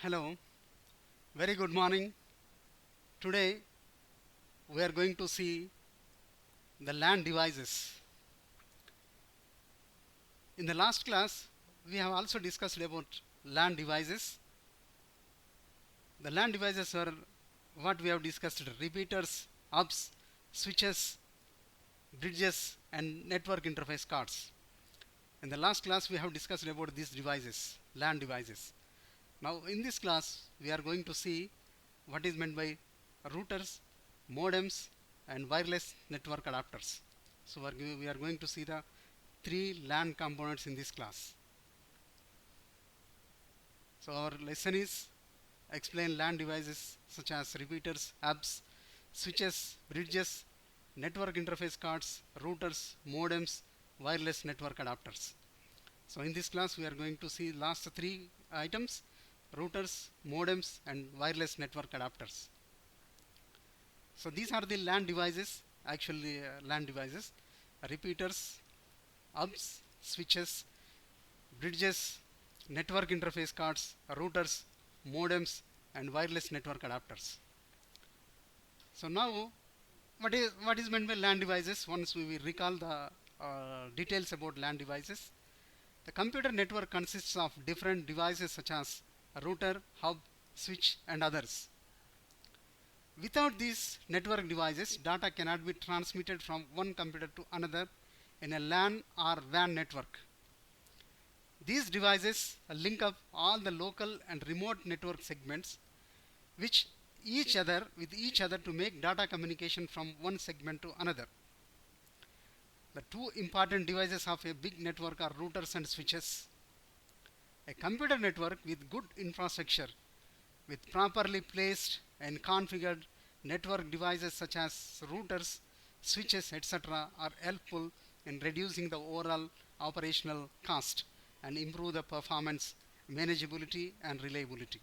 Hello, very good morning. Today we are going to see the LAN devices. In the last class, we have also discussed about LAN devices. The LAN devices are what we have discussed: repeaters, hubs, switches, bridges, and network interface cards. In the last class, we have discussed about these devices, LAN devices. Now, in this class, we are going to see what is meant by routers, modems, and wireless network adapters. So, we are going to see the three LAN components in this class. So, our lesson is explain LAN devices such as repeaters, hubs, switches, bridges, network interface cards, routers, modems, wireless network adapters. So, in this class, we are going to see last three items: routers, modems, and wireless network adapters. So these are the LAN devices, actually LAN devices: repeaters, hubs, switches, bridges, network interface cards, routers, modems, and wireless network adapters. So now, what is meant by LAN devices? Once we will recall the details about LAN devices, the computer network consists of different devices such as a router, hub, switch, and others. Without these network devices, data cannot be transmitted from one computer to another in a LAN or WAN network. These devices link up all the local and remote network segments which with each other to make data communication from one segment to another. The two important devices of a big network are routers and switches. A computer network with good infrastructure, with properly placed and configured network devices such as routers, switches, etc., are helpful in reducing the overall operational cost and improve the performance, manageability, and reliability.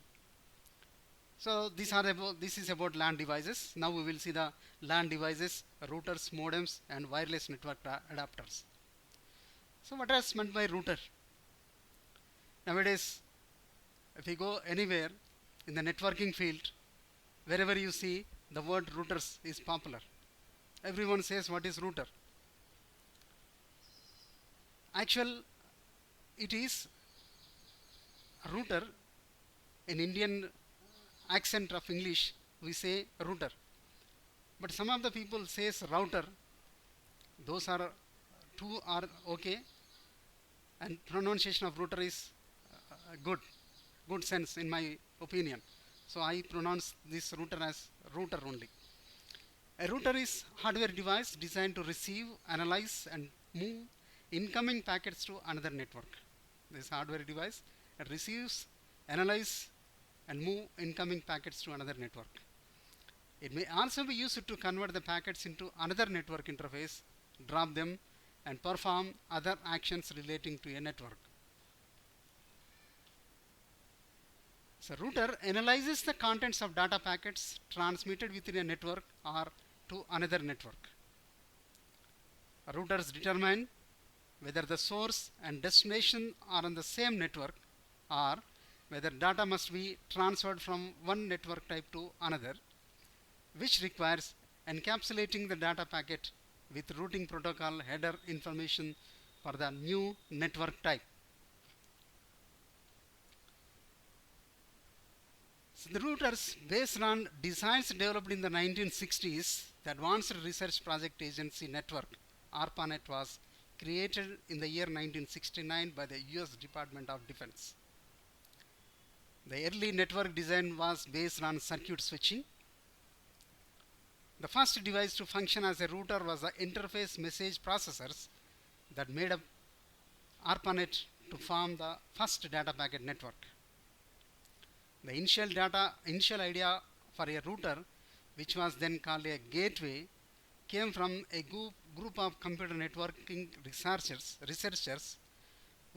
So this is about LAN devices. Now we will see the LAN devices, routers, modems, and wireless network adapters. So what is meant by router? Nowadays, if you go anywhere in the networking field, wherever you see the word routers is popular. Everyone says what is router. Actual, it is router. In Indian accent of English, we say router. But some of the people says router. Those are two are okay, and pronunciation of router is good sense in my opinion. So I pronounce this router as router only. A router is hardware device designed to receive, analyze, and move incoming packets to another network. This hardware device it receives, analyze, and move incoming packets to another network. It may also be used to convert the packets into another network interface, drop them, and perform other actions relating to a network. So router analyzes the contents of data packets transmitted within a network or to another network. Routers determine whether the source and destination are on the same network or whether data must be transferred from one network type to another, which requires encapsulating the data packet with routing protocol header information for the new network type. So the routers, based on designs developed in the 1960s, the Advanced Research Project Agency Network, ARPANET, was created in the year 1969 by the US Department of Defense. The early network design was based on circuit switching. The first device to function as a router was the interface message processors that made up ARPANET to form the first data packet network. The initial idea for a router, which was then called a gateway, came from a group of computer networking researchers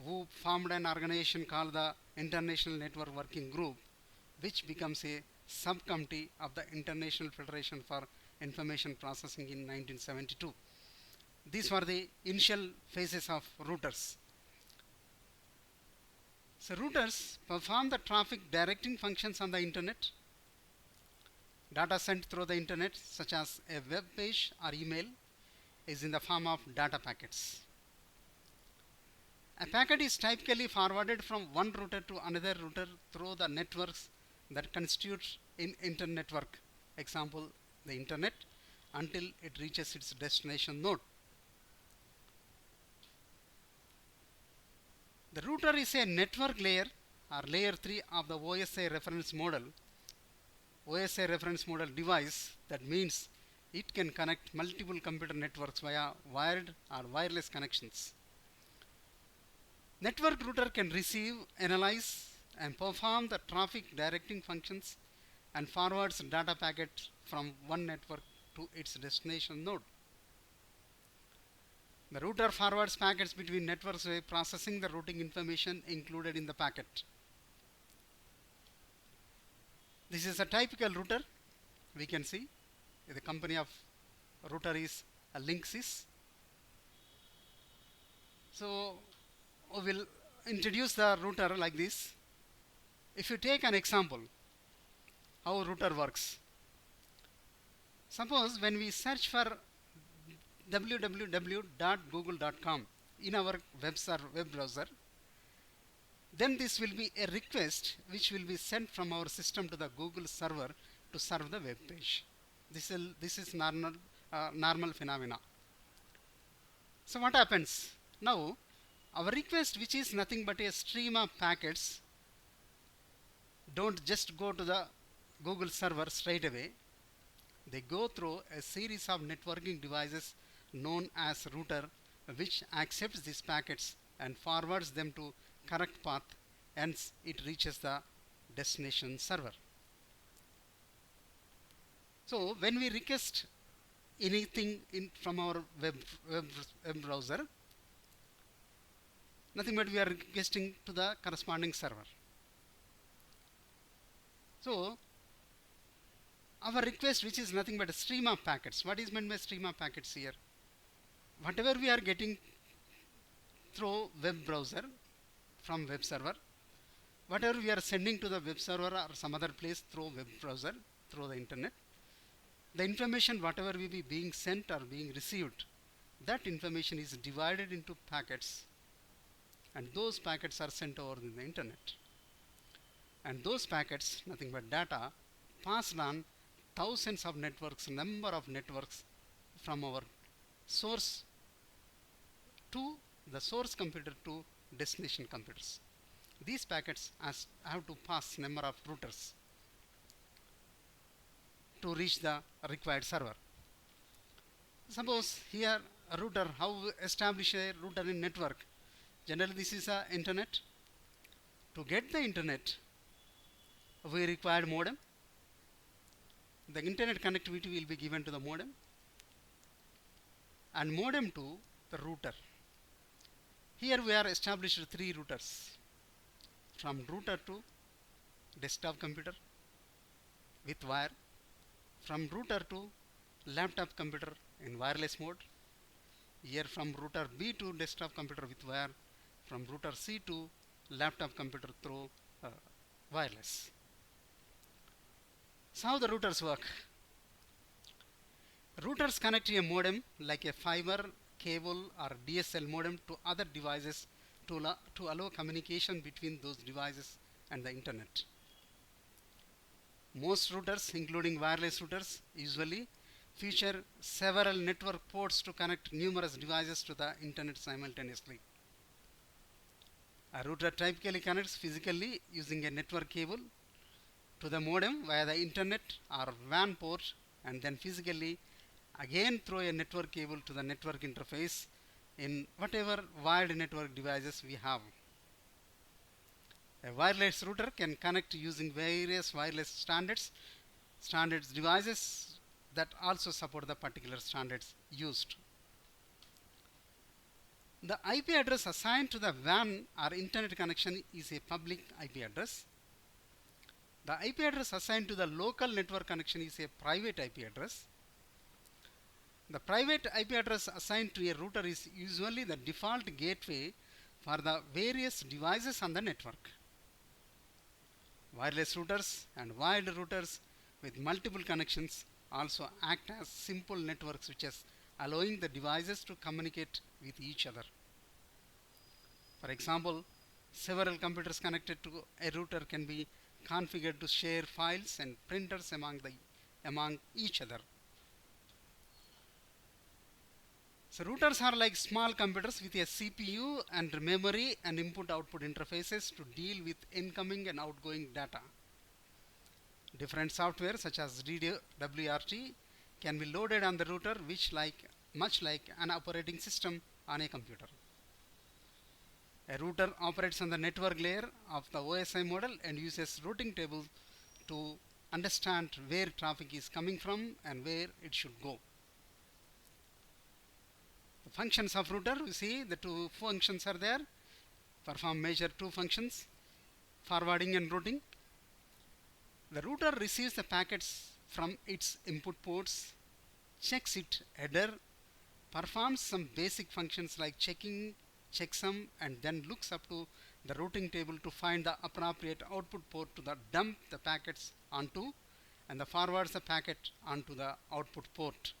who formed an organization called the International Network Working Group, which becomes a subcommittee of the International Federation for Information Processing in 1972. These were the initial phases of routers. So routers perform the traffic directing functions on the internet. Data sent through the internet, such as a web page or email, is in the form of data packets. A packet is typically forwarded from one router to another router through the networks that constitute an internetwork, example the internet, until it reaches its destination node. The router is a network layer or layer 3 of the OSI reference model. OSI reference model device, that means it can connect multiple computer networks via wired or wireless connections. Network router can receive, analyze and perform the traffic directing functions and forwards data packets from one network to its destination node. The router forwards packets between networks by processing the routing information included in the packet. This is a typical router. We can see the company of router is a Linksys. So we will introduce the router like this. If you take an example how router works, suppose when we search for www.google.com in our web browser, then this will be a request which will be sent from our system to the Google server to serve the web page. This is normal phenomena. So what happens now? Our request, which is nothing but a stream of packets, don't just go to the Google server straight away. They go through a series of networking devices known as router, which accepts these packets and forwards them to correct path, hence it reaches the destination server. So when we request anything from our web browser, nothing but we are requesting to the corresponding server. So our request, which is nothing but a stream of packets. What is meant by stream of packets here? Whatever we are getting through web browser from web server, whatever we are sending to the web server or some other place through web browser, through the internet, the information whatever will be being sent or being received, that information is divided into packets, and those packets are sent over in the internet. And those packets, nothing but data, passed on thousands of networks, number of networks from our source to the source computer to destination computers. These packets have to pass number of routers to reach the required server. Suppose here a router, how we establish a router in network? Generally this is a internet. To get the internet, we require modem. The internet connectivity will be given to the modem, and modem to the router. Here we are established 3 routers, from router to desktop computer with wire, from router to laptop computer in wireless mode, here from router B to desktop computer with wire, from router C to laptop computer through wireless. So how the routers work? Routers connect to a modem like a fiber, cable or DSL modem to other devices to allow communication between those devices and the internet. Most routers, including wireless routers, usually feature several network ports to connect numerous devices to the internet simultaneously. A router typically connects physically using a network cable to the modem via the internet or WAN port, and then physically again through a network cable to the network interface in whatever wired network devices we have. A wireless router can connect using various wireless standards devices that also support the particular standards used. The IP address assigned to the WAN or internet connection is a public IP address. The IP address assigned to the local network connection is a private IP address. The private IP address assigned to a router is usually the default gateway for the various devices on the network. Wireless routers and wired routers with multiple connections also act as simple network switches, allowing the devices to communicate with each other. For example, several computers connected to a router can be configured to share files and printers among each other. So routers are like small computers with a CPU and memory and input-output interfaces to deal with incoming and outgoing data. Different software such as WRT can be loaded on the router, much like an operating system on a computer. A router operates on the network layer of the OSI model and uses routing tables to understand where traffic is coming from and where it should go. The functions of router, you see the two functions are there, perform major two functions, forwarding and routing. The router receives the packets from its input ports, checks its header, performs some basic functions like checking, checksum, and then looks up to the routing table to find the appropriate output port to dump the packets onto, and forwards the packet onto the output port.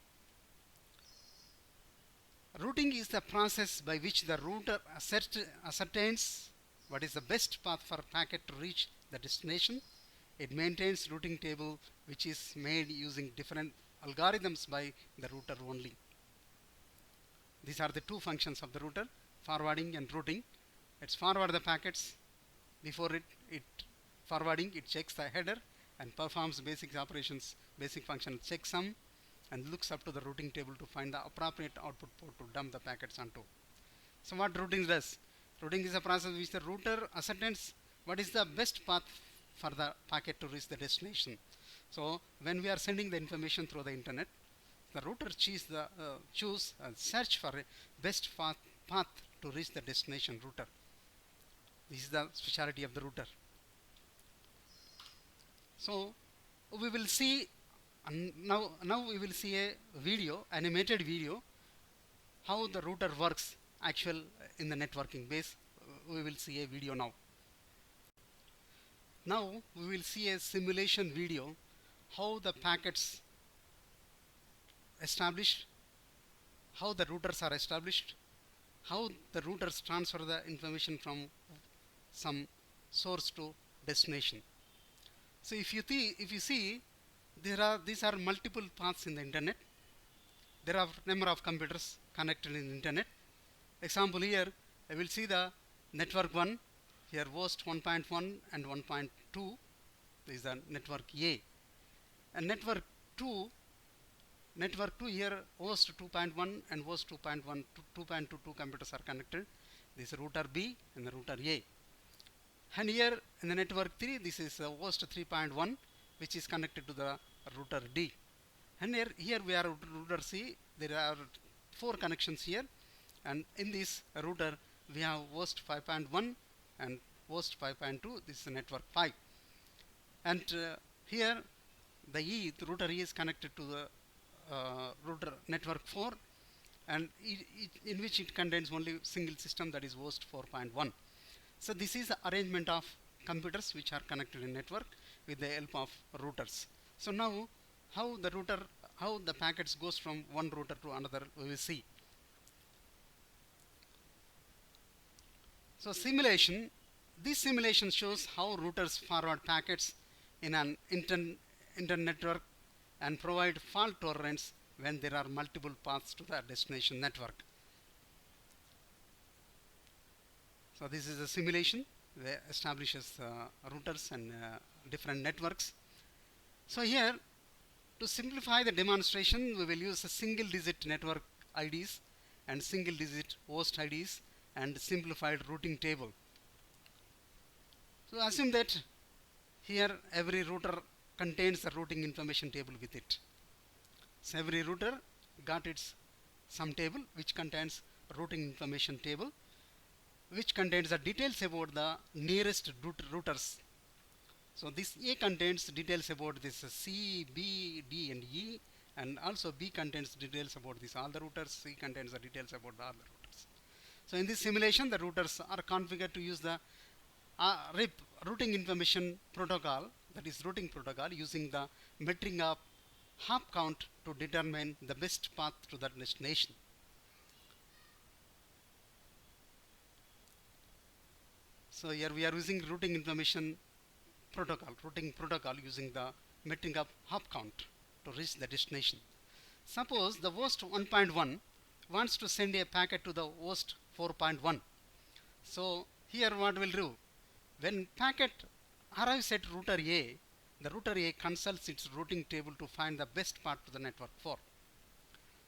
Routing is the process by which the router ascertains what is the best path for packet to reach the destination. It maintains routing table which is made using different algorithms by the router only. These are the two functions of the router, forwarding and routing. It's forward the packets. Before it forwarding, it checks the header and performs basic operations, basic function checksum, and looks up to the routing table to find the appropriate output port to dump the packets onto. So what routing does? Routing is a process which the router ascertains what is the best path for the packet to reach the destination. So when we are sending the information through the internet, the router choose and search for a best path to reach the destination router. This is the specialty of the router. So we will see now we will see a video, animated video, how the router works actual in the networking base. We will see a video now. Now we will see a simulation video how the packets established, how the routers are established, how the routers transfer the information from some source to destination. So if you see these are multiple paths in the internet. There are number of computers connected in the internet. Example here, I will see the network 1, here host 1.1 and 1.2, this is the network A. And network 2 here host 2.1 and host 2.1, 2.22 computers are connected. This is router B and the router A. And here in the network 3, this is host 3.1, which is connected to the router D. And here we are router C. There are 4 connections here, and in this router we have host 5.1 and host 5.2. This is network 5. And here the router E is connected to the router network 4, and in which it contains only single system, that is host 4.1. So this is the arrangement of computers which are connected in network with the help of routers. So now how the packets goes from one router to another, we will see. So simulation, this simulation shows how routers forward packets in an internet network and provide fault tolerance when there are multiple paths to the destination network. So this is a simulation that establishes routers and different networks. So here, to simplify the demonstration, we will use a single digit network IDs and single digit host IDs and simplified routing table. So assume that here every router contains the routing information table with it. So every router got its some table which contains routing information table, which contains the details about the nearest routers. So this A contains details about this C, B, D and E, and also B contains details about this all the routers, C contains the details about the other routers. So in this simulation, the routers are configured to use the RIP routing information protocol, that is routing protocol, using the metering of hop count to determine the best path to the destination. So here we are using routing protocol using the metering of hop count to reach the destination. Suppose the host 1.1 wants to send a packet to the host 4.1. So here what will do? When packet arrives at router A, the router A consults its routing table to find the best path to the network 4.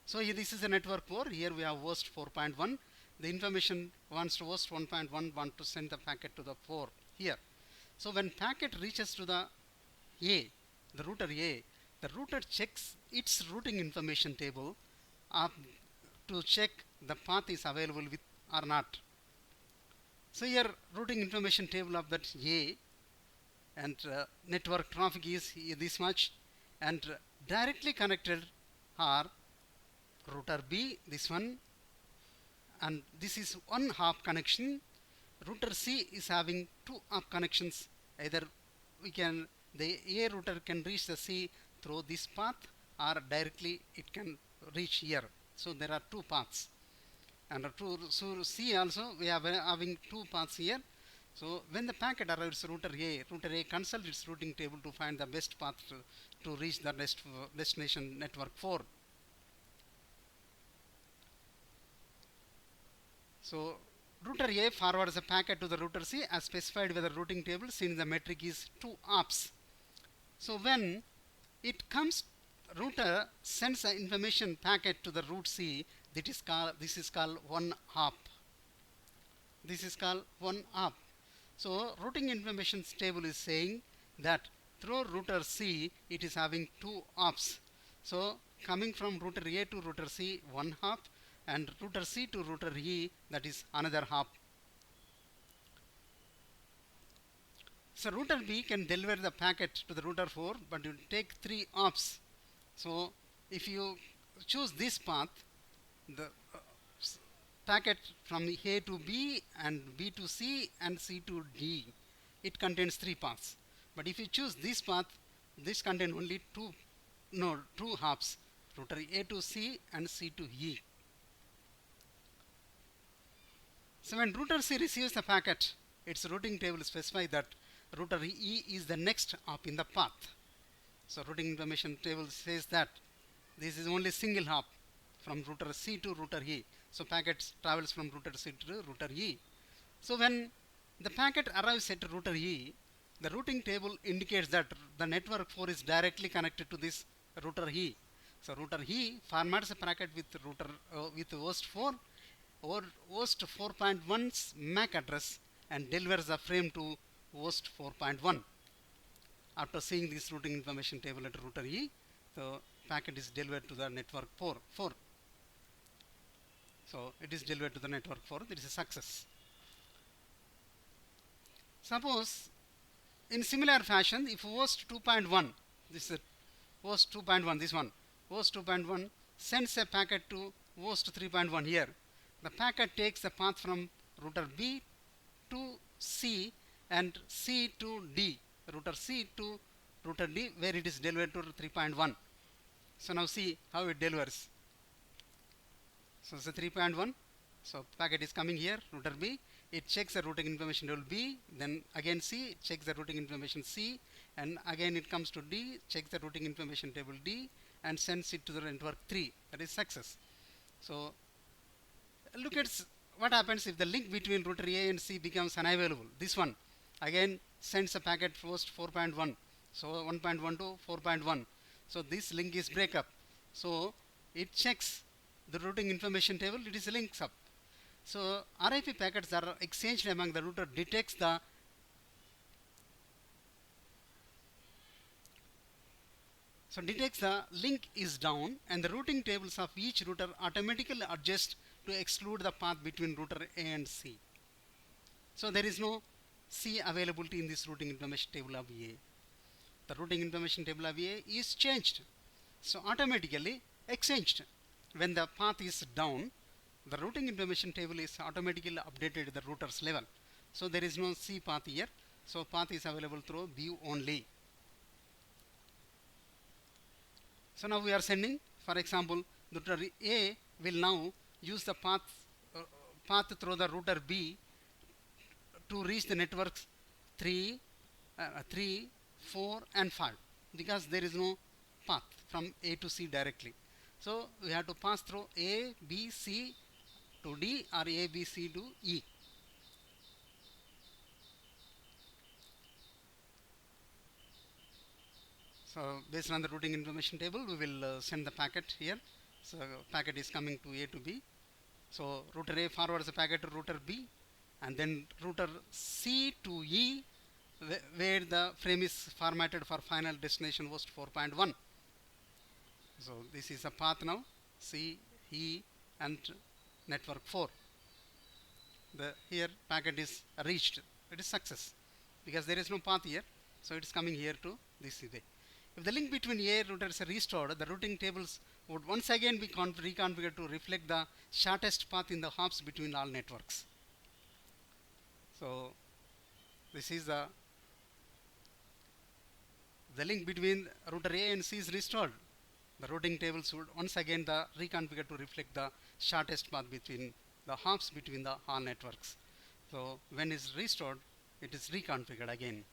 So here this is a network 4. Here we have host 4.1. The information wants to host 1.1 want to send the packet to the 4 here. So when packet reaches to the A, the router checks its routing information table to check the path is available with or not. So here routing information table of that A, and network traffic is this much, and directly connected are router B, this one, and this is one hop connection. Router C is having two hop connections. Either the A router can reach the C through this path, or directly it can reach here. So there are two paths, and so C also we are having two paths here. So when the packet arrives router A consults its routing table to find the best path to reach the destination network 4. So router A forwards a packet to the router C as specified by the routing table, since the metric is 2 hops. So when it comes, router sends the information packet to the route C. This is called 1 hop. This is called 1 hop. So routing information table is saying that through router C it is having 2 hops. So coming from router A to router C 1 hop, and router C to router E, that is another hop. So router B can deliver the packet to the router 4, but it will take 3 hops. So if you choose this path, the packet from A to B and B to C and C to D, it contains 3 paths. But if you choose this path, this contains only 2 hops, router A to C and C to E. So when router C receives the packet, its routing table specifies that router E is the next hop in the path. So routing information table says that this is only single hop from router C to router E. So packet travels from router C to router E. So when the packet arrives at router E, the routing table indicates that the network 4 is directly connected to this router E. So router E formats a packet with host 4 or host 4.1's MAC address and delivers the frame to host 4.1. After seeing this routing information table at router E, the packet is delivered to the network 4. So it is delivered to the network 4. It is a success. Suppose in similar fashion, if host 2.1, this is host 2.1, this one, host 2.1 sends a packet to host 3.1 here. The packet takes the path from router B to C and C to D, router C to router D, where it is delivered to 3.1. So now see how it delivers. So it's a 3.1. So packet is coming here, router B. It checks the routing information table B, then again C, it checks the routing information C, and again it comes to D, checks the routing information table D, and sends it to the network 3. That is success. So look at what happens if the link between router A and C becomes unavailable. This one again sends a packet host 4.1. So 1.1 to 4.1. So this link is break up. So it checks the routing information table, it is links up. So RIP packets are exchanged among the router detects the link is down, and the routing tables of each router automatically adjust to exclude the path between router A and C. So there is no C availability in this routing information table of A. The routing information table of A is changed. So automatically exchanged. When the path is down, the routing information table is automatically updated at the router's level. So there is no C path here. So path is available through view only. So now we are sending, for example, router A will now use the uh, path through the router B to reach the networks 3, 3, 4 and 5, because there is no path from A to C directly. So we have to pass through A, B, C to D or A, B, C to E. So based on the routing information table, we will send the packet here. So packet is coming to A to B. So router A forwards the packet to router B, and then router C to E, where the frame is formatted for final destination host 4.1. So this is the path now, C, E and network 4. The here packet is reached. It is success because there is no path here. So it is coming here to this way. If the link between A routers is restored, the routing tables would once again be reconfigured to reflect the shortest path in the hops between all networks. So this is the link between router A and C is restored. The routing tables would once again the reconfigured to reflect the shortest path between the hops between the all networks. So when it's restored, it is reconfigured again.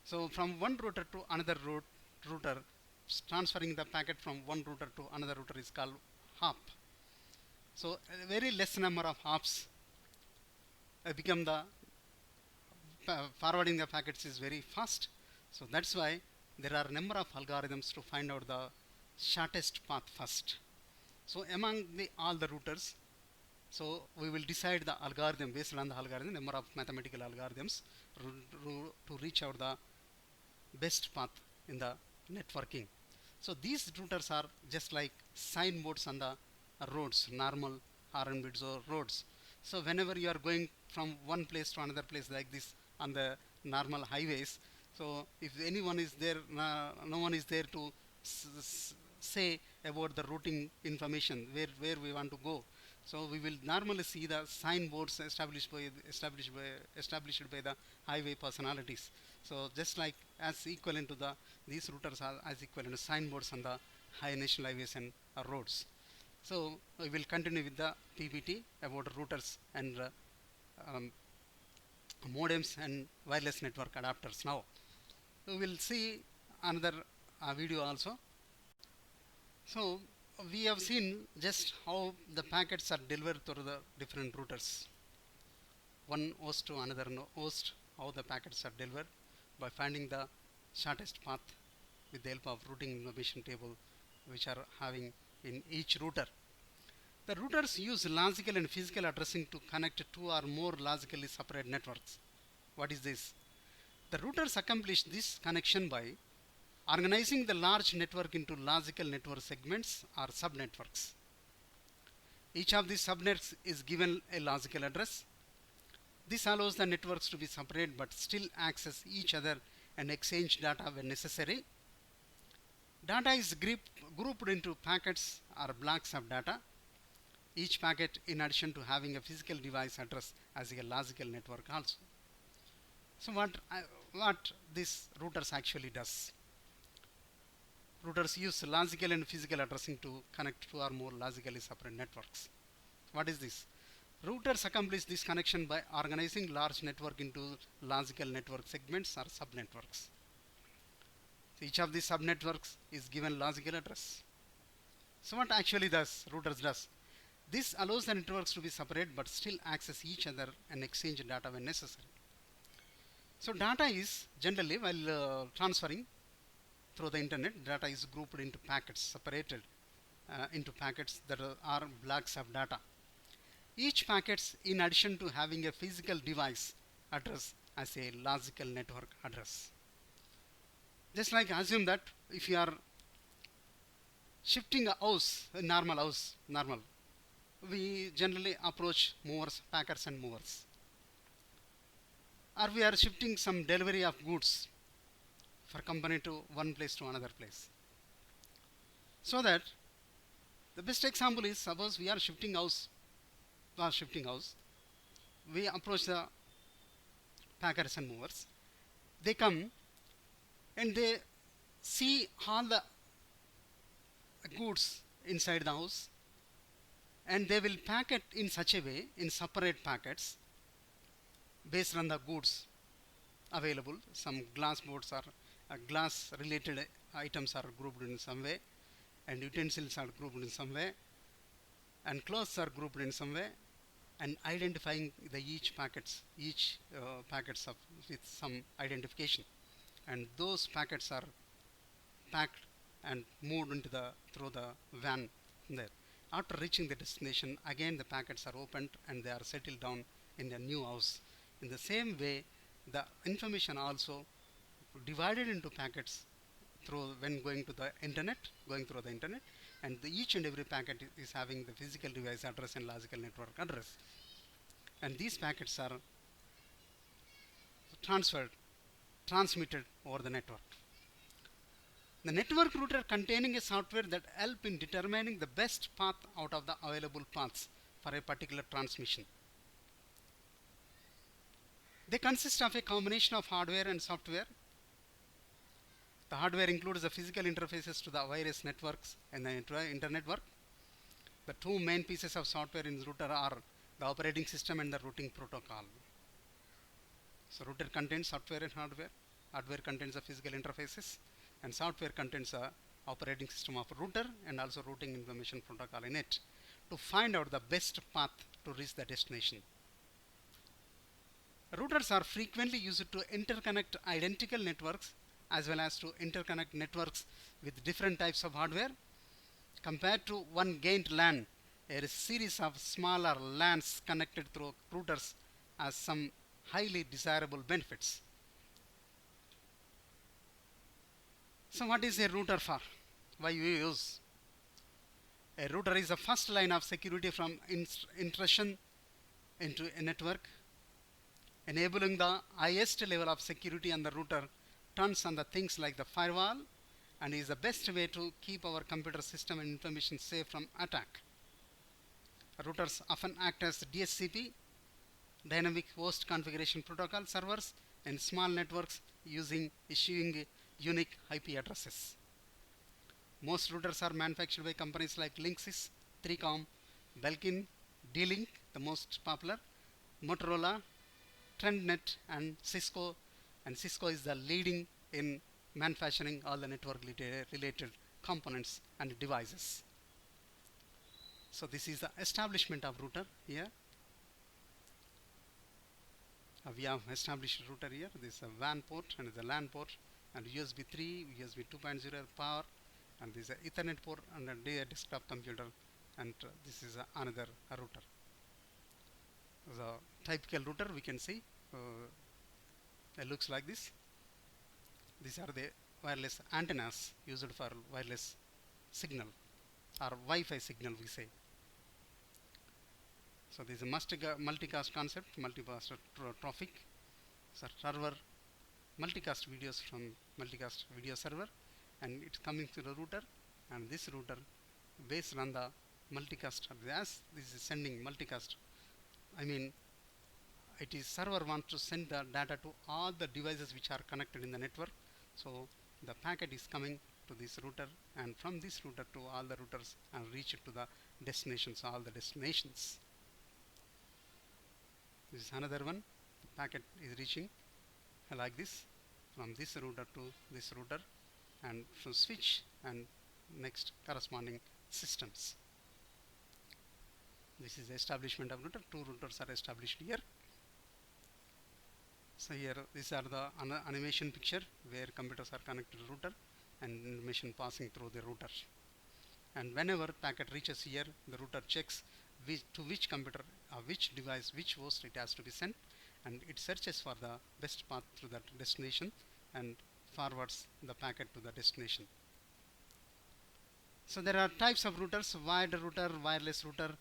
So from one router to another router, transferring the packet from one router to another router is called hop. So a very less number of hops become the forwarding the packets is very fast. So that's why there are a number of algorithms to find out the shortest path first. So among all the routers, so we will decide the algorithm based on the algorithm, number of mathematical algorithms to reach out the best path in the networking. So these routers are just like signboards on the roads, normal horn bids or roads. So whenever you are going from one place to another place like this on the normal highways, so if anyone is there, no one is there to say about the routing information where we want to go. So we will normally see the signboards established by the highway personalities. So just like as equivalent to the these routers are as equivalent to signboards on the high national highways and roads. So we will continue with the PPT about routers and um, modems and wireless network adapters. Now we will see another video also. So we have seen just how the packets are delivered through the different routers, one host to another host, how the packets are delivered by finding the shortest path with the help of routing information table which are having in each router. The routers use logical and physical addressing to connect two or more logically separate networks. What is this? The routers accomplish this connection by organizing the large network into logical network segments or subnetworks. Each of these subnets is given a logical address. This allows the networks to be separate but still access each other and exchange data when necessary. Data is grouped into packets or blocks of data. Each packet, in addition to having a physical device address, has a logical network also. So what this routers actually does? Routers use logical and physical addressing to connect two or more logically separate networks. What is this? Routers accomplish this connection by organizing large network into logical network segments or subnetworks. So each of these subnetworks is given logical address. So what actually does routers does? This allows the networks to be separate but still access each other and exchange data when necessary. So data is generally while transferring through the internet, data is grouped into packets, separated into packets that are blocks of data. Each packet, in addition to having a physical device address, as a logical network address. Just like assume that if you are shifting a house, a normal house, we generally approach movers, packers and movers. Or we are shifting some delivery of goods for company to one place to another place. So that the best example is, suppose we are shifting house, we approach the packers and movers. They come and they see all the goods inside the house, and they will pack it in such a way in separate packets based on the goods available. Some glass boards or glass related items are grouped in some way, and utensils are grouped in some way, and clothes are grouped in some way, and identifying the each packets of with some identification, and those packets are packed and moved into the through the van there. After reaching the destination, again the packets are opened and they are settled down in a new house. In the same way, the information also divided into packets through when going through the internet, and each and every packet is having the physical device address and logical network address, and these packets are transferred, transmitted over the network. The network router containing a software that help in determining the best path out of the available paths for a particular transmission. They consist of a combination of hardware and software. The hardware includes the physical interfaces to the various networks and the internetwork. The two main pieces of software in the router are the operating system and the routing protocol. So router contains software and hardware. Hardware contains the physical interfaces, and software contains the operating system of router and also routing information protocol in it to find out the best path to reach the destination. Routers are frequently used to interconnect identical networks as well as to interconnect networks with different types of hardware. Compared to one gained LAN, a series of smaller LANs connected through routers has some highly desirable benefits. So what is a router for? Why we use? A router is the first line of security from intrusion into a network. Enabling the highest level of security on the router turns on the things like the firewall, and is the best way to keep our computer system and information safe from attack. Routers often act as DHCP, dynamic host configuration protocol servers, in small networks issuing unique IP addresses. Most routers are manufactured by companies like Linksys, 3Com, Belkin, D-Link, the most popular, Motorola, TrendNet, and Cisco. And Cisco is the leading in manufacturing all the network related components and devices. So this is the establishment of router here. We have established router here. This is a WAN port and the LAN port, and USB 3, USB 2.0 power, and this is an Ethernet port and a desktop computer, and this is another router. The typical router we can see it looks like this. These are the wireless antennas used for wireless signal or Wi-Fi signal we say. So this is a multicast concept, multicast traffic. So server multicast videos from multicast video server, and it's coming to the router, and this router based on the multicast, as this is sending multicast, I mean it is server wants to send the data to all the devices which are connected in the network. So the packet is coming to this router, and from this router to all the routers and reach it to the destinations, all the destinations. This is another one. The packet is reaching like this from this router to this router, and from switch and next corresponding systems. This is the establishment of router. Two routers are established here. So here these are the animation picture where computers are connected to the router and information passing through the router. And whenever packet reaches here, the router checks to which computer, which device, which host it has to be sent, and it searches for the best path to that destination and forwards the packet to the destination. So there are types of routers: wired router, wireless router,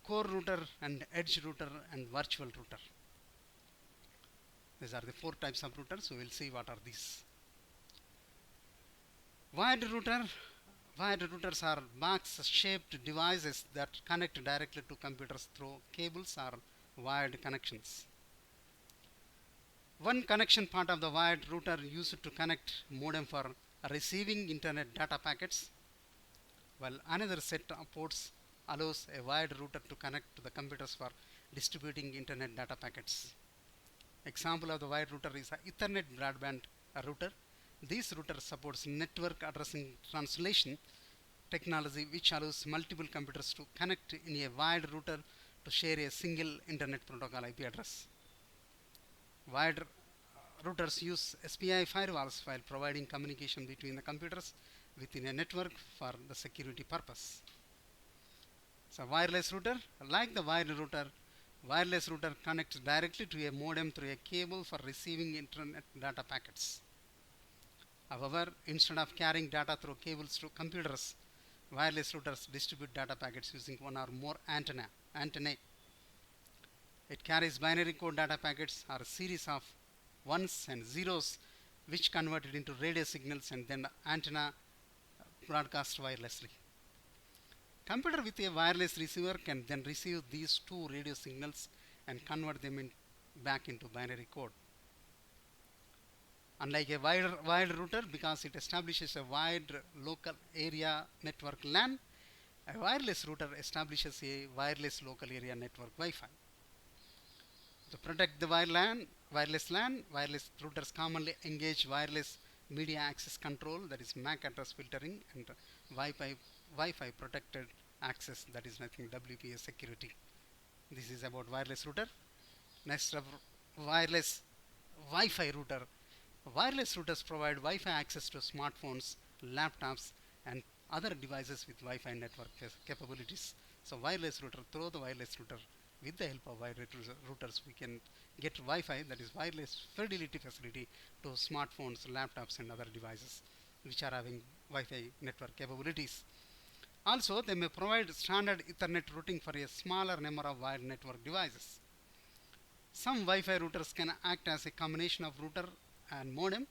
core router, and edge router, and virtual router. These are the four types of routers. So we'll see what are these. Wired router. Wired routers are box-shaped devices that connect directly to computers through cables or wired connections. One connection part of the wired router used to connect modem for receiving internet data packets, while another set of ports allows a wired router to connect to the computers for distributing internet data packets. Example of the wired router is a Ethernet broadband router. This router supports network addressing translation technology, which allows multiple computers to connect in a wired router to share a single internet protocol IP address. Wired routers use SPI firewalls while providing communication between the computers within a network for the security purpose. So wireless router, like the wired router, wireless router connects directly to a modem through a cable for receiving internet data packets. However, instead of carrying data through cables to computers, wireless routers distribute data packets using one or more antennae. It carries binary code data packets or a series of ones and zeros which converted into radio signals and then the antenna broadcast wirelessly. Computer with a wireless receiver can then receive these two radio signals and convert them back into binary code. Unlike a wired router, because it establishes a wide local area network LAN, a wireless router establishes a wireless local area network Wi-Fi. To protect the wireless LAN, wireless routers commonly engage wireless media access control, that is MAC address filtering, and Wi-Fi protected access, that is nothing WPA security. This is about wireless router. Next, wireless Wi-Fi router. Wireless routers provide Wi-Fi access to smartphones, laptops, and other devices with Wi-Fi network capabilities. So wireless router, through the wireless router, with the help of wireless routers, we can get Wi-Fi, that is wireless fidelity facility, to smartphones, laptops, and other devices which are having Wi-Fi network capabilities. Also, they may provide standard Ethernet routing for a smaller number of wired network devices. Some Wi-Fi routers can act as a combination of router and modem,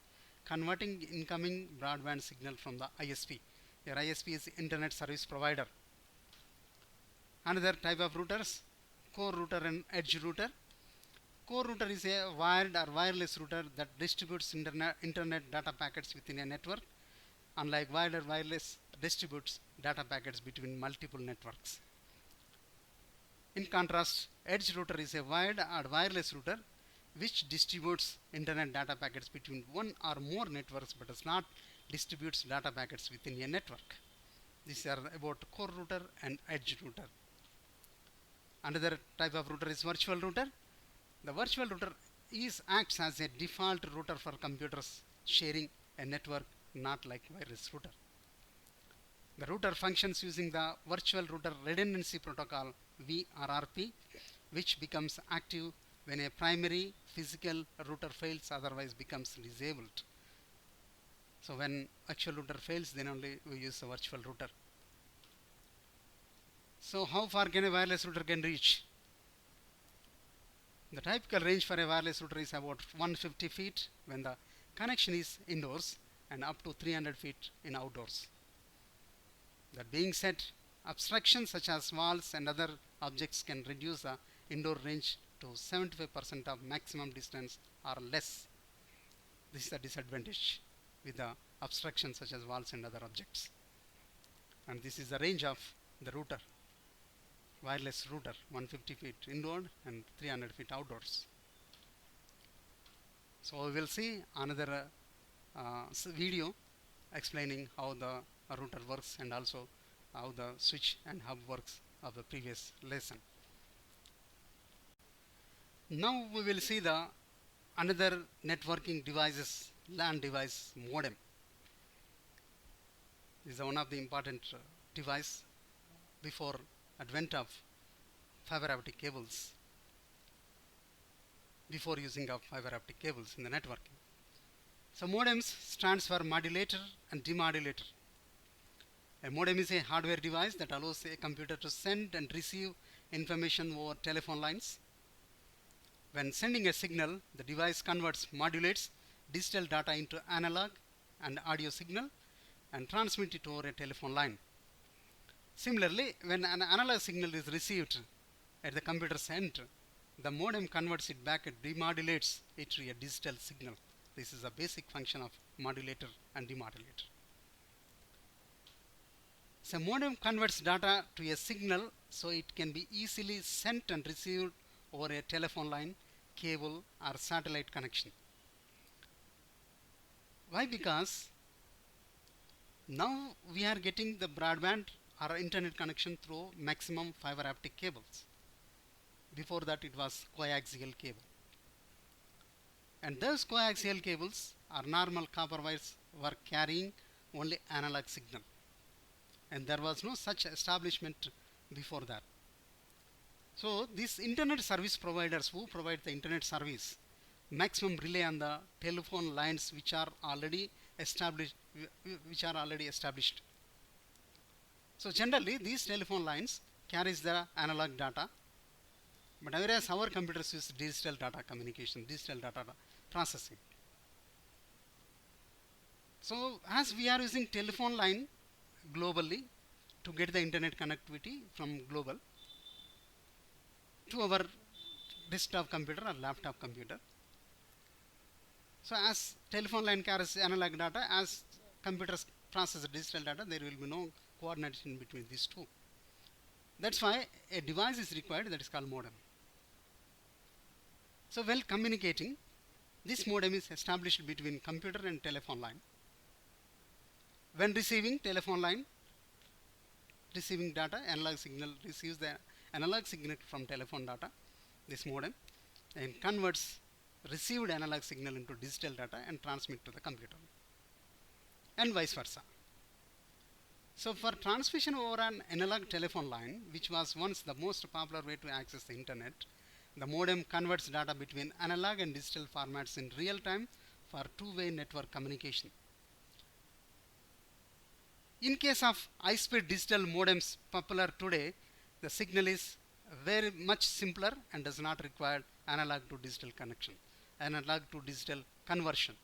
converting incoming broadband signal from the ISP. Your ISP is Internet Service Provider. Another type of routers, core router and edge router. Core router is a wired or wireless router that distributes internet data packets within a network, unlike wired or wireless distributes data packets between multiple networks. In contrast, edge router is a wired or wireless router which distributes internet data packets between one or more networks but does not distributes data packets within a network. These are about core router and edge router. Another type of router is virtual router. The virtual router acts as a default router for computers sharing a network, not like wireless router. The router functions using the virtual router redundancy protocol VRRP, which becomes active when a primary physical router fails, otherwise becomes disabled. So when actual router fails, then only we use the virtual router. So how far can a wireless router can reach? The typical range for a wireless router is about 150 feet when the connection is indoors and up to 300 feet in outdoors. That being said, obstructions such as walls and other objects can reduce the indoor range to 75% of maximum distance or less. This is a disadvantage with the obstructions such as walls and other objects. And this is the range of the router, wireless router, 150 feet indoor and 300 feet outdoors. So we will see another video explaining how the router works and also how the switch and hub works of the previous lesson. Now we will see the another networking devices, LAN device, modem. This is one of the important device before advent of fiber optic cables, before using of fiber optic cables in the networking. So modems stands for modulator and demodulator. A modem is a hardware device that allows a computer to send and receive information over telephone lines. When sending a signal, the device modulates digital data into analog and audio signal and transmits it over a telephone line. Similarly, when an analog signal is received at the computer's end, the modem converts it back and demodulates it to a digital signal. This is a basic function of modulator and demodulator. So modem converts data to a signal so it can be easily sent and received over a telephone line, cable or satellite connection. Why? Because now we are getting the broadband or internet connection through maximum fiber optic cables. Before that it was coaxial cable. And those coaxial cables or normal copper wires were carrying only analog signal. And there was no such establishment before that. So these internet service providers who provide the internet service maximum rely on the telephone lines which are already established. So generally these telephone lines carries the analog data, but whereas our computers use digital data communication, digital data processing. So as we are using telephone line globally to get the internet connectivity from global to our desktop computer or laptop computer. So as telephone line carries analog data, as computers process digital data, there will be no coordination between these two. That's why a device is required that is called modem. So while communicating, this modem is established between computer and telephone line. When receiving, telephone line receiving data, analog signal receives the analog signal from telephone data, this modem, and converts received analog signal into digital data and transmit to the computer, and vice versa. So for transmission over an analog telephone line, which was once the most popular way to access the internet, the modem converts data between analog and digital formats in real time for two-way network communication. In case of high-speed digital modems popular today, the signal is very much simpler and does not require analog to digital connection, analog to digital conversion.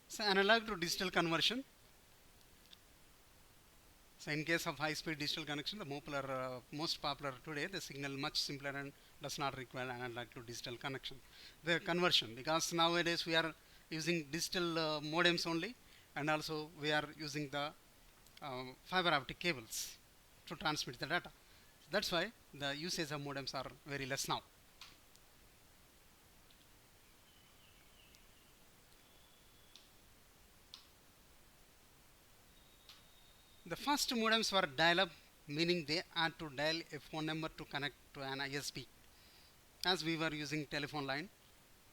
So analog to digital conversion. So in case of high-speed digital connection, the most popular today, the signal much simpler and does not require analog to digital connection. The conversion, because nowadays we are using digital modems only, and also we are using the fiber optic cables to transmit the data. That's why the usage of modems are very less now. The first modems were dial-up, meaning they had to dial a phone number to connect to an ISP. As we were using telephone line,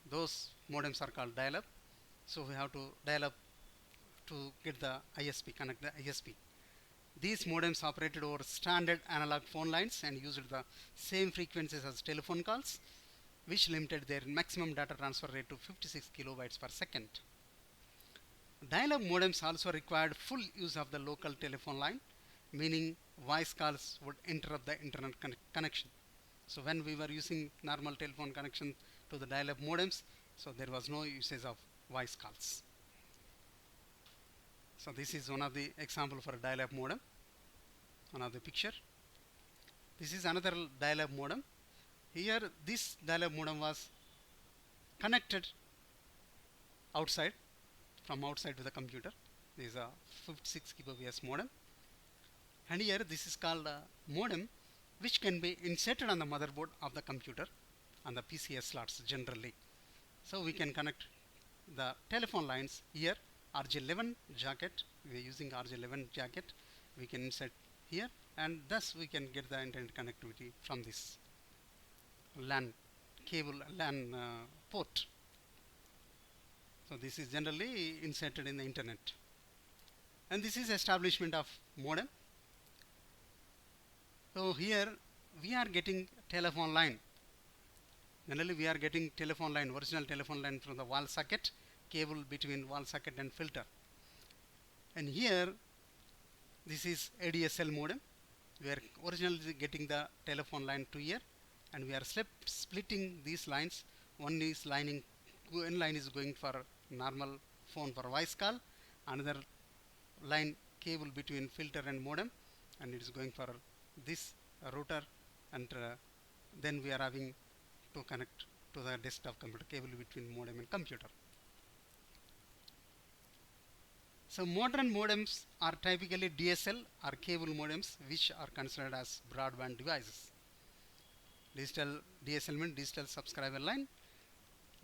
those modems are called dial-up. So we have to dial up to get the ISP, connect the ISP. These modems operated over standard analog phone lines and used the same frequencies as telephone calls, which limited their maximum data transfer rate to 56 kilobytes per second. Dial-up modems also required full use of the local telephone line, meaning voice calls would interrupt the internet connection. So when we were using normal telephone connection to the dial-up modems, so there was no usage of voice calls. So this is one of the example for a dial-up modem, one of the picture. This is another dial-up modem. Here this dial-up modem was connected outside, from outside to the computer. This is a 56 kbps modem, and here this is called a modem which can be inserted on the motherboard of the computer on the PCS slots generally. So we can connect the telephone lines here, RJ11 jacket, we are using RJ11 jacket, we can insert here, and thus we can get the internet connectivity from this LAN cable, LAN port. So this is generally inserted in the internet, and this is establishment of modem. So here we are getting telephone line. Generally we are getting telephone line, original telephone line from the wall socket, cable between wall socket and filter. And here this is ADSL modem. We are originally getting the telephone line to here, and we are splitting these lines. One line is going for normal phone for voice call, another line cable between filter and modem, and it is going for this router, and then we are having to connect to the desktop computer, cable between modem and computer. So modern modems are typically DSL or cable modems, which are considered as broadband devices. Digital DSL means digital subscriber line.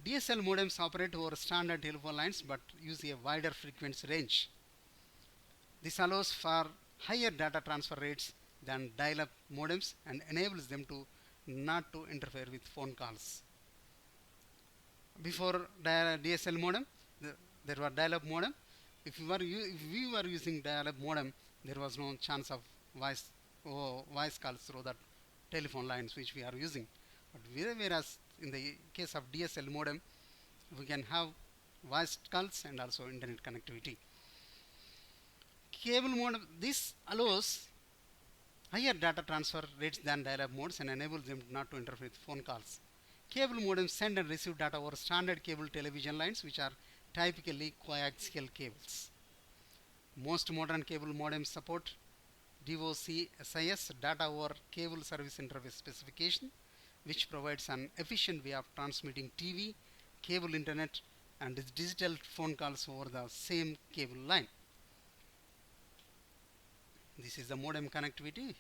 DSL modems operate over standard telephone lines but use a wider frequency range. This allows for higher data transfer rates than dial-up modems and enables them to not to interfere with phone calls. Before DSL modem, there were dial-up modem. If we were using dial-up modem, there was no chance of voice calls through the telephone lines which we are using. But whereas in the case of DSL modem, we can have voice calls and also internet connectivity. Cable modem, this allows higher data transfer rates than dial-up modes and enables them not to interfere with phone calls. Cable modems send and receive data over standard cable television lines, which are typically coaxial cables. Most modern cable modems support DOCSIS, data over cable service interface specification, which provides an efficient way of transmitting TV, cable internet, and digital phone calls over the same cable line. This is the modem connectivity.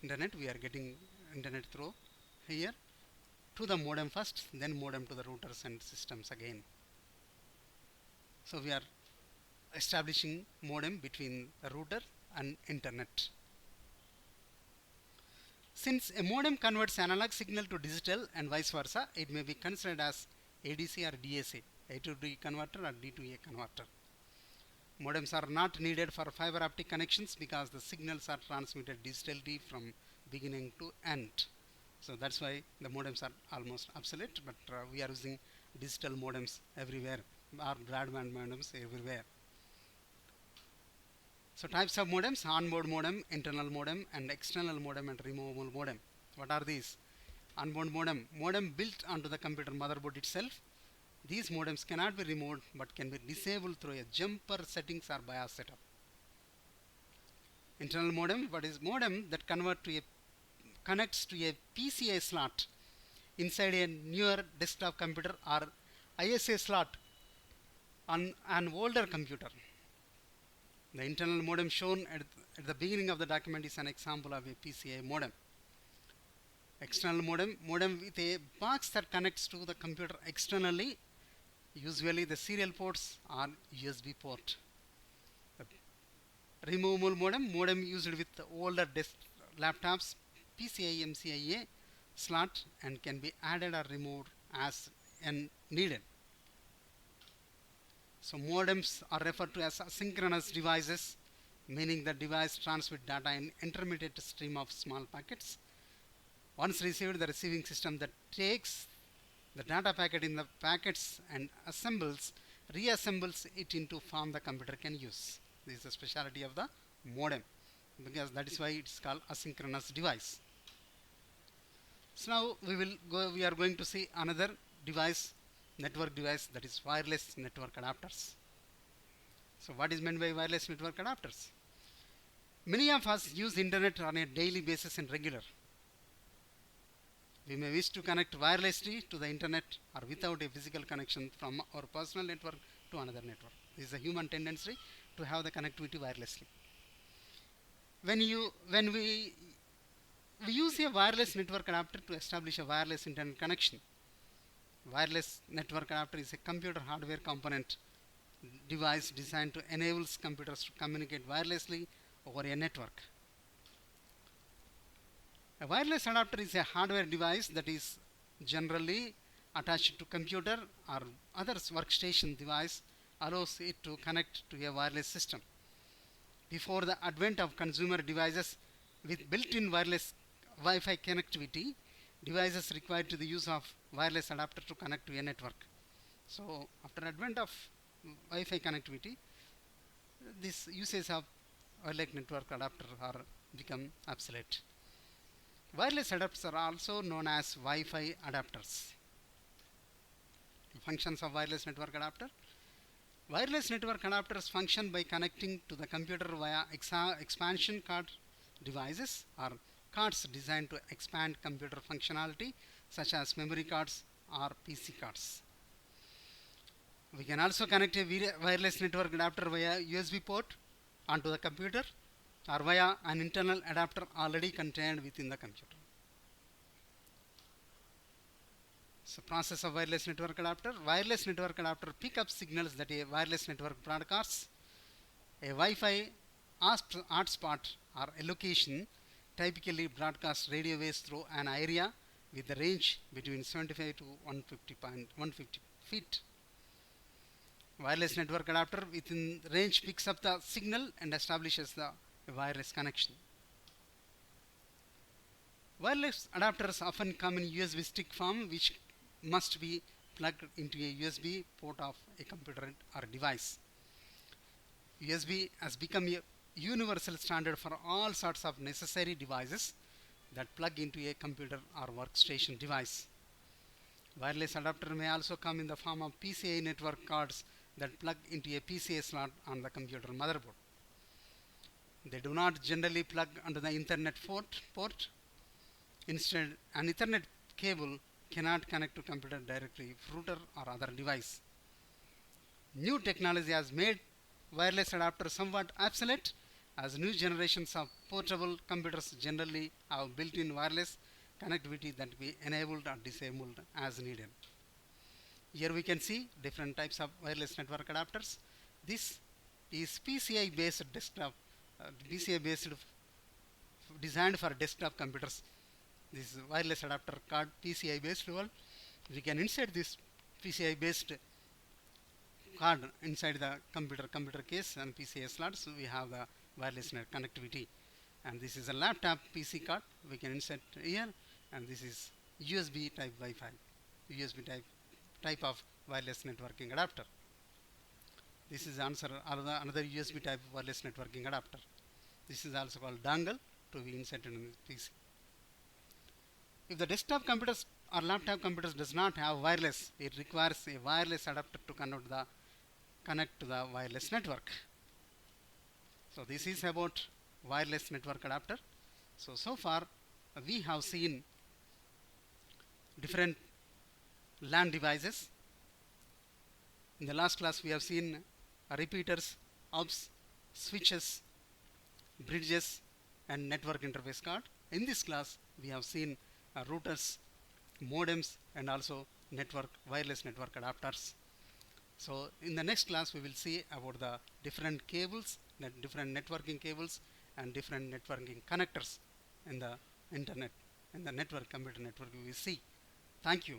Internet, we are getting internet through here to the modem first, then modem to the routers and systems again. So we are establishing modem between the router and internet. Since a modem converts analog signal to digital and vice versa, it may be considered as ADC or DAC, A to D converter or D to A converter. Modems are not needed for fiber optic connections because the signals are transmitted digitally from beginning to end. So that's why the modems are almost obsolete, but we are using digital modems everywhere, or broadband modems everywhere. So types of modems: onboard modem, internal modem, and external modem and removable modem. What are these? Onboard modem built onto the computer motherboard itself. These modems cannot be removed but can be disabled through a jumper settings or BIOS setup. Internal modem, what is modem that connects to a PCI slot inside a newer desktop computer or ISA slot on an older computer. The internal modem shown at the beginning of the document is an example of a PCI modem. External modem with a box that connects to the computer externally. Usually the serial ports are USB port. The removable modem used with older laptops, PCI MCIA slot, and can be added or removed as needed. So modems are referred to as asynchronous devices, meaning the device transmits data in intermediate stream of small packets. Once received, the receiving system that takes the data packet in the packets and reassembles it into form the computer can use. This is the specialty of the modem, because that is why it's called asynchronous device. So now we are going to see another device, network device, that is wireless network adapters. So what is meant by wireless network adapters? Many of us use internet on a daily basis and regular. We may wish to connect wirelessly to the internet or without a physical connection from our personal network to another network. This is a human tendency to have the connectivity wirelessly. When we use a wireless network adapter to establish a wireless internet connection. Wireless network adapter is a computer hardware component device designed to enable computers to communicate wirelessly over a network. A wireless adapter is a hardware device that is generally attached to computer or other workstation device, allows it to connect to a wireless system. Before the advent of consumer devices with built-in wireless Wi-Fi connectivity, devices required to the use of wireless adapter to connect to a network. So after advent of Wi-Fi connectivity, this usage of wireless network adapter are become obsolete. Wireless adapters are also known as Wi-Fi adapters. Functions of wireless network adapter: Wireless network adapters function by connecting to the computer via expansion card devices or cards designed to expand computer functionality, such as memory cards or PC cards. We can also connect a wireless network adapter via USB port onto the computer or via an internal adapter already contained within the computer. So process of wireless network adapter. Wireless network adapter pick up signals that a wireless network broadcasts. A Wi-Fi hotspot or a location typically broadcasts radio waves through an area with the range between 75 to 150 feet. Wireless network adapter within range picks up the signal and establishes the wireless connection. Wireless adapters often come in USB stick form, which must be plugged into a USB port of a computer or device. USB has become a universal standard for all sorts of necessary devices that plug into a computer or workstation device. Wireless adapter may also come in the form of PCI network cards that plug into a PCI slot on the computer motherboard. They do not generally plug onto the Ethernet port. Instead, an Ethernet cable cannot connect to computer directly, router or other device. New technology has made wireless adapter somewhat obsolete, as new generations of portable computers generally have built-in wireless connectivity that be enabled or disabled as needed. Here we can see different types of wireless network adapters. This is PCI based desktop, PCI based designed for desktop computers. This wireless adapter called PCI based one. We can insert this PCI based card inside the computer case and PCI slot, so we have the wireless net connectivity. And this is a laptop PC card we can insert here, and this is USB type Wi-Fi, USB type of wireless networking adapter. This is another USB type wireless networking adapter. This is also called dongle to be inserted in the PC. If the desktop computers or laptop computers does not have wireless, it requires a wireless adapter to connect to the wireless network. So this is about wireless network adapter. So far we have seen different LAN devices. In the last class we have seen repeaters, hubs, switches, bridges and network interface card. In this class we have seen routers, modems and also wireless network adapters. So in the next class we will see about the different cables, different networking cables and different networking connectors in the internet, in the computer network we will see. Thank you.